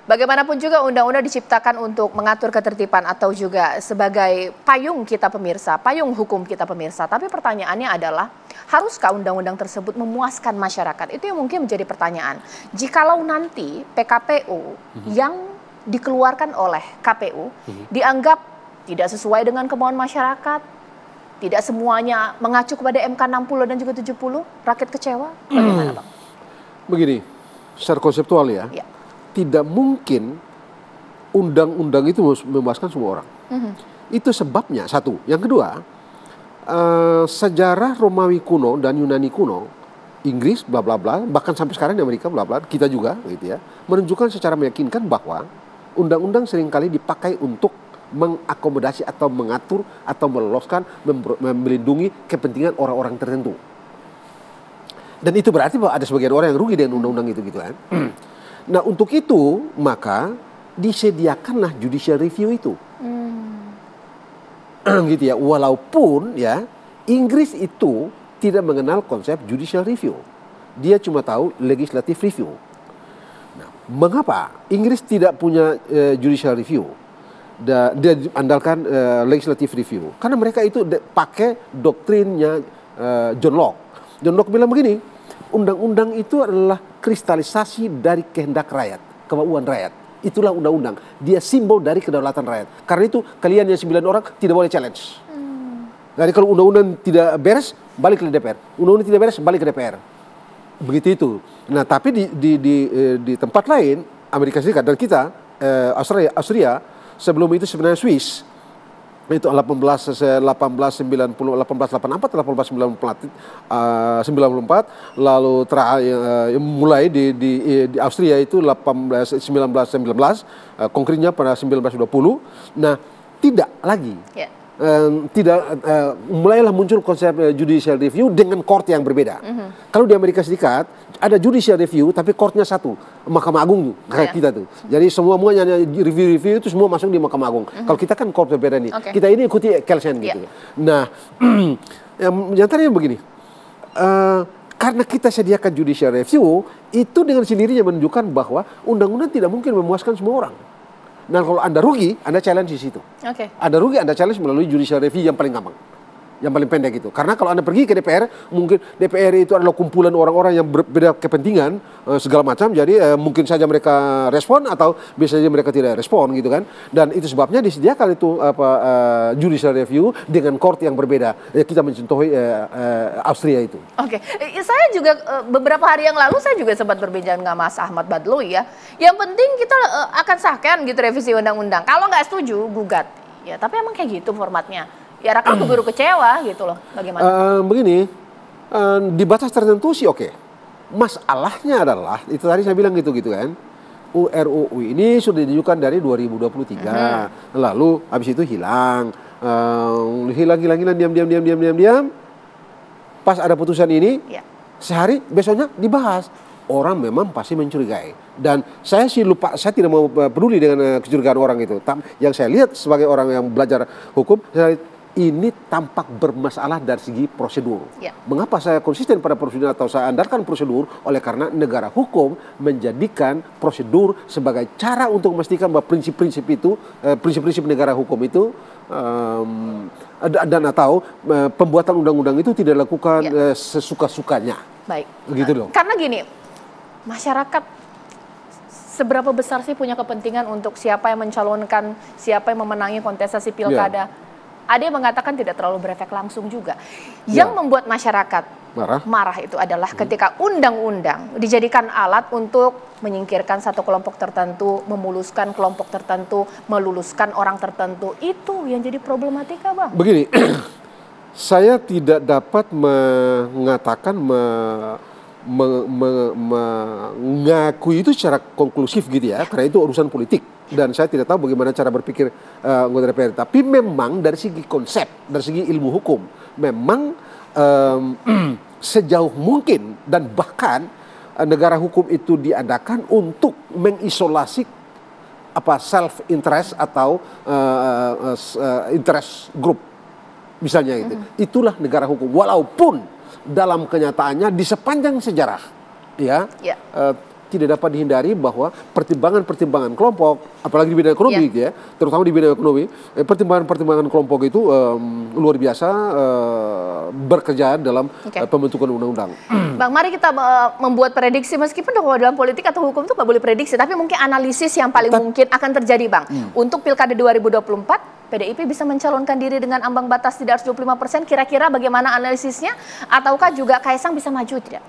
Bagaimanapun juga undang-undang diciptakan untuk mengatur ketertiban atau juga sebagai payung kita pemirsa, payung hukum kita pemirsa. Tapi pertanyaannya adalah, haruskah undang-undang tersebut memuaskan masyarakat? Itu yang mungkin menjadi pertanyaan. Jikalau nanti PKPU yang dikeluarkan oleh KPU dianggap tidak sesuai dengan kemauan masyarakat, tidak semuanya mengacu kepada MK 60 dan juga 70, rakyat kecewa, bagaimana Bang? Begini, secara konseptual ya. Tidak mungkin undang-undang itu memuaskan semua orang. Itu sebabnya, satu. Yang kedua, sejarah Romawi kuno dan Yunani kuno, Inggris, bla bla bla, bahkan sampai sekarang di Amerika, bla bla, kita juga, gitu ya, menunjukkan secara meyakinkan bahwa undang-undang seringkali dipakai untuk mengakomodasi atau mengatur atau meloloskan, melindungi kepentingan orang-orang tertentu. Dan itu berarti bahwa ada sebagian orang yang rugi dengan undang-undang itu, gitu kan. Nah, untuk itu maka disediakanlah judicial review itu. Gitu ya. Walaupun ya Inggris itu tidak mengenal konsep judicial review. Dia cuma tahu legislative review. Nah, mengapa Inggris tidak punya judicial review? Dia andalkan legislative review. Karena mereka itu pakai doktrinnya John Locke. John Locke bilang begini, undang-undang itu adalah kristalisasi dari kehendak rakyat, kemauan rakyat. Itulah undang-undang. Dia simbol dari kedaulatan rakyat. Karena itu kalian yang 9 orang tidak boleh challenge. Jadi kalau undang-undang tidak beres, balik ke DPR. Undang-undang tidak beres, balik ke DPR. Begitu itu. Nah, tapi di tempat lain, Amerika Serikat dan kita, Austria, sebelum itu sebenarnya Swiss, itu 1894, lalu mulai di Austria itu 1919, konkretnya pada 1920. Nah, tidak lagi. Mulailah muncul konsep judicial review dengan court yang berbeda. Kalau di Amerika Serikat ada judicial review tapi courtnya satu, Mahkamah Agung kayak kita tuh. Jadi semuanya review itu semua masuk di Mahkamah Agung. Kalau kita kan court berbeda nih. Kita ini ikuti Kelsen gitu. Nah, yang tadi begini. Karena kita sediakan judicial review, itu dengan sendirinya menunjukkan bahwa undang-undang tidak mungkin memuaskan semua orang. Nah, kalau Anda rugi, Anda challenge di situ. Anda rugi, Anda challenge melalui judicial review yang paling gampang. Yang paling pendek itu. Karena kalau Anda pergi ke DPR, mungkin DPR itu adalah kumpulan orang-orang yang berbeda kepentingan, segala macam. Jadi mungkin saja mereka respon atau biasanya mereka tidak respon gitu kan. Dan itu sebabnya disediakan itu judicial review dengan court yang berbeda. Kita mencontohi Austria itu. Saya juga beberapa hari yang lalu saya juga sempat berbincang dengan Mas Ahmad Badloi ya. Yang penting kita akan sahkan gitu revisi undang-undang. Kalau nggak setuju, gugat. Ya, tapi emang kayak gitu formatnya. Ya rakyat keburu kecewa gitu loh. Bagaimana? Begini, di batas tertentu sih oke. Masalahnya adalah, itu tadi saya bilang gitu kan. RUU ini sudah diajukan dari 2023. Lalu habis itu hilang. Hilang, diam. Pas ada putusan ini, sehari besoknya dibahas. Orang memang pasti mencurigai. Dan saya sih lupa, saya tidak mau peduli dengan kecurigaan orang itu. Yang saya lihat sebagai orang yang belajar hukum, ini tampak bermasalah dari segi prosedur. Mengapa saya konsisten pada prosedur atau saya andalkan prosedur? Oleh karena negara hukum menjadikan prosedur sebagai cara untuk memastikan bahwa prinsip-prinsip itu, prinsip-prinsip negara hukum itu, dan atau pembuatan undang-undang itu tidak dilakukan sesuka-sukanya. Baik. Begitu loh. Karena gini, masyarakat seberapa besar sih punya kepentingan untuk siapa yang mencalonkan, siapa yang memenangi kontestasi pilkada? Ada yang mengatakan tidak terlalu berefek langsung juga. Yang membuat masyarakat marah itu adalah ketika undang-undang dijadikan alat untuk menyingkirkan satu kelompok tertentu, memuluskan kelompok tertentu, meluluskan orang tertentu. Itu yang jadi problematika, Bang. Begini, saya tidak dapat mengatakan mengakui itu secara konklusif gitu ya, karena itu urusan politik. Dan saya tidak tahu bagaimana cara berpikir anggota DPR. Tapi memang dari segi konsep, dari segi ilmu hukum, memang sejauh mungkin dan bahkan negara hukum itu diadakan untuk mengisolasi self interest atau interest group, misalnya itu. Itulah negara hukum. Walaupun dalam kenyataannya di sepanjang sejarah, tidak dapat dihindari bahwa pertimbangan-pertimbangan kelompok, apalagi di bidang ekonomi, ya, terutama di bidang ekonomi, pertimbangan-pertimbangan kelompok itu luar biasa bekerja dalam pembentukan undang-undang. Bang, mari kita membuat prediksi, meskipun kalau dalam politik atau hukum itu nggak boleh prediksi, tapi mungkin analisis yang paling mungkin akan terjadi, Bang. Untuk Pilkada 2024, PDIP bisa mencalonkan diri dengan ambang batas tidak harus 25%, kira-kira bagaimana analisisnya? Ataukah juga Kaisang bisa maju tidak?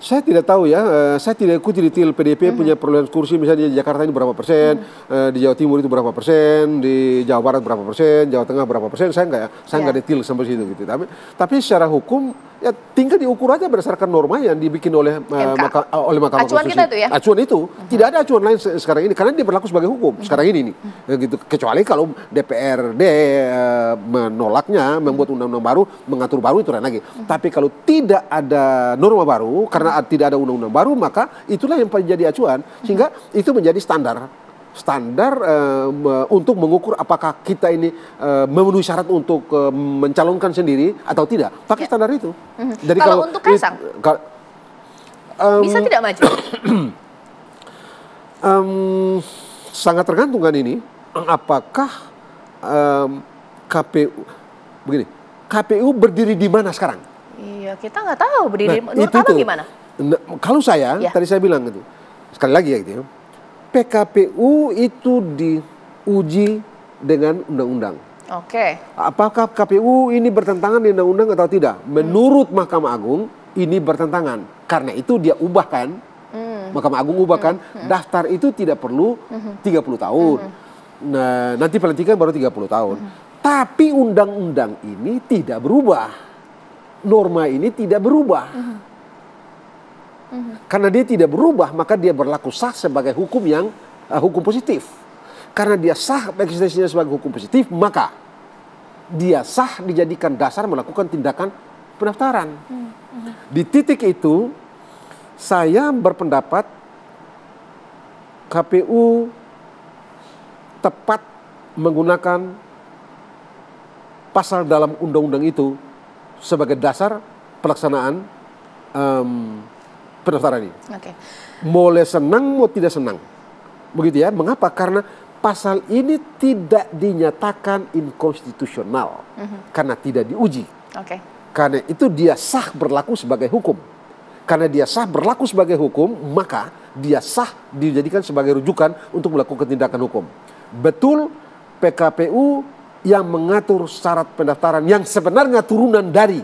Saya tidak tahu ya, saya tidak ikuti detail PDIP punya perolehan kursi, misalnya di Jakarta ini berapa persen, di Jawa Timur itu berapa persen, di Jawa Barat berapa persen, Jawa Tengah berapa persen, saya nggak detail sampai situ gitu. Tapi secara hukum ya tinggal diukur aja berdasarkan norma yang dibikin oleh Mahkamah Konstitusi. Kita itu ya? Acuan itu tidak ada acuan lain sekarang ini karena dia berlaku sebagai hukum sekarang ini nih, gitu. Kecuali kalau DPRD menolaknya, membuat undang-undang baru, mengatur baru itu lain lagi. Tapi kalau tidak ada norma baru karena tidak ada undang-undang baru, maka itulah yang menjadi acuan sehingga itu menjadi standar untuk mengukur apakah kita ini memenuhi syarat untuk mencalonkan sendiri atau tidak. Pakai standar itu. Jadi kalau untuk Kaisang bisa tidak maju? Sangat tergantung kan ini. Apakah KPU berdiri di mana sekarang? Iya, kita nggak tahu berdiri. Menurut Abang gimana? Kalau saya, tadi saya bilang gitu. Sekali lagi ya gitu ya. PKPU itu diuji dengan undang-undang. Oke. Apakah KPU ini bertentangan dengan undang-undang atau tidak? Menurut Mahkamah Agung ini bertentangan. Karena itu dia ubahkan, Mahkamah Agung ubahkan, daftar itu tidak perlu 30 tahun. Nah, nanti pelantikan baru 30 tahun. Tapi undang-undang ini tidak berubah. Norma ini tidak berubah. Karena dia tidak berubah, maka dia berlaku sah sebagai hukum yang hukum positif. Karena dia sah eksistensinya sebagai hukum positif, maka dia sah dijadikan dasar melakukan tindakan pendaftaran. Di titik itu, saya berpendapat KPU tepat menggunakan pasal dalam undang-undang itu sebagai dasar pelaksanaan pendaftaran ini. Boleh senang, mau tidak senang. Begitu ya. Mengapa? Karena pasal ini tidak dinyatakan inkonstitusional. Karena tidak diuji. Karena itu dia sah berlaku sebagai hukum. Karena dia sah berlaku sebagai hukum, maka dia sah dijadikan sebagai rujukan untuk melakukan tindakan hukum. Betul, PKPU yang mengatur syarat pendaftaran yang sebenarnya turunan dari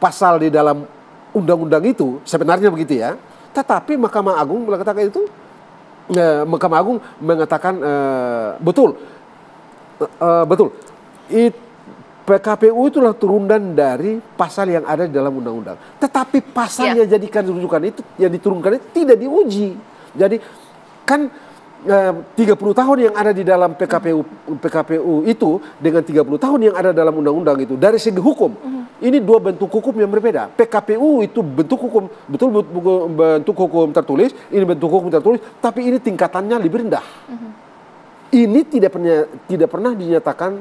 pasal di dalam undang-undang itu sebenarnya begitu ya, tetapi Mahkamah Agung mengatakan itu, Mahkamah Agung mengatakan betul, PKPU itulah turunan dari pasal yang ada di dalam undang-undang. Tetapi pasal yang jadikan rujukan itu, yang diturunkan itu tidak diuji. Jadi kan 30 tahun yang ada di dalam PKPU itu dengan 30 tahun yang ada dalam undang-undang itu dari segi hukum. Ini dua bentuk hukum yang berbeda. PKPU itu bentuk hukum, betul bentuk hukum tertulis, ini bentuk hukum tertulis, tapi ini tingkatannya lebih rendah. Ini tidak pernah dinyatakan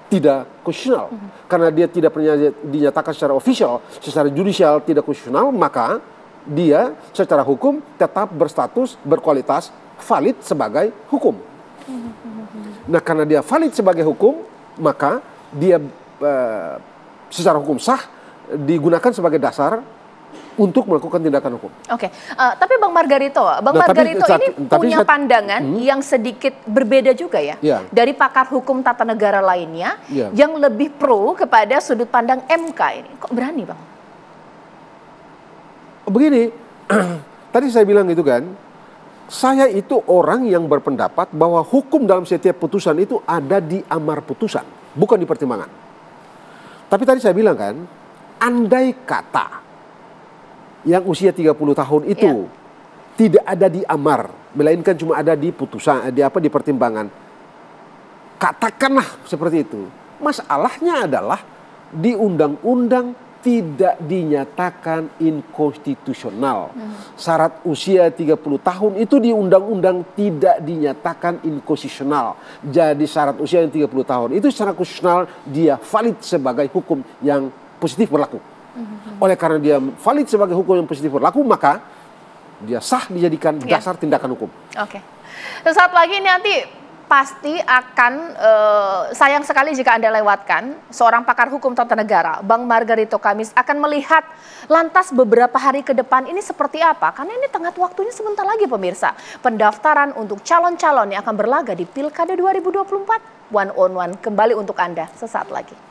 tidak konstitusional. Karena dia tidak pernah dinyatakan secara official, secara judicial tidak konstitusional, maka dia secara hukum tetap berstatus, berkualitas, valid sebagai hukum. Nah, karena dia valid sebagai hukum, maka dia secara hukum sah digunakan sebagai dasar untuk melakukan tindakan hukum. Tapi Bang Margarito ini punya pandangan yang sedikit berbeda juga ya, dari pakar hukum tata negara lainnya yang lebih pro kepada sudut pandang MK ini. Kok berani, Bang? Begini, tadi saya bilang gitu kan, saya itu orang yang berpendapat bahwa hukum dalam setiap putusan itu ada di amar putusan, bukan di pertimbangan. Tapi tadi saya bilang kan, andai kata yang usia 30 tahun itu tidak ada di amar, melainkan cuma ada di putusan, di pertimbangan. Katakanlah seperti itu. Masalahnya adalah di undang-undang tidak dinyatakan inkonstitusional. Syarat usia 30 tahun itu di undang-undang tidak dinyatakan inkonstitusional. Jadi syarat usia yang 30 tahun itu secara konstitusional dia valid sebagai hukum yang positif berlaku. Oleh karena dia valid sebagai hukum yang positif berlaku, maka dia sah dijadikan dasar tindakan hukum. Oke. Sesaat lagi ini nanti pasti akan sayang sekali jika Anda lewatkan, seorang pakar hukum tata negara, Bang Margarito Kamis akan melihat lantas beberapa hari ke depan ini seperti apa. Karena ini tengah waktunya sebentar lagi pemirsa. Pendaftaran untuk calon-calon yang akan berlaga di Pilkada 2024. One on one kembali untuk Anda sesaat lagi.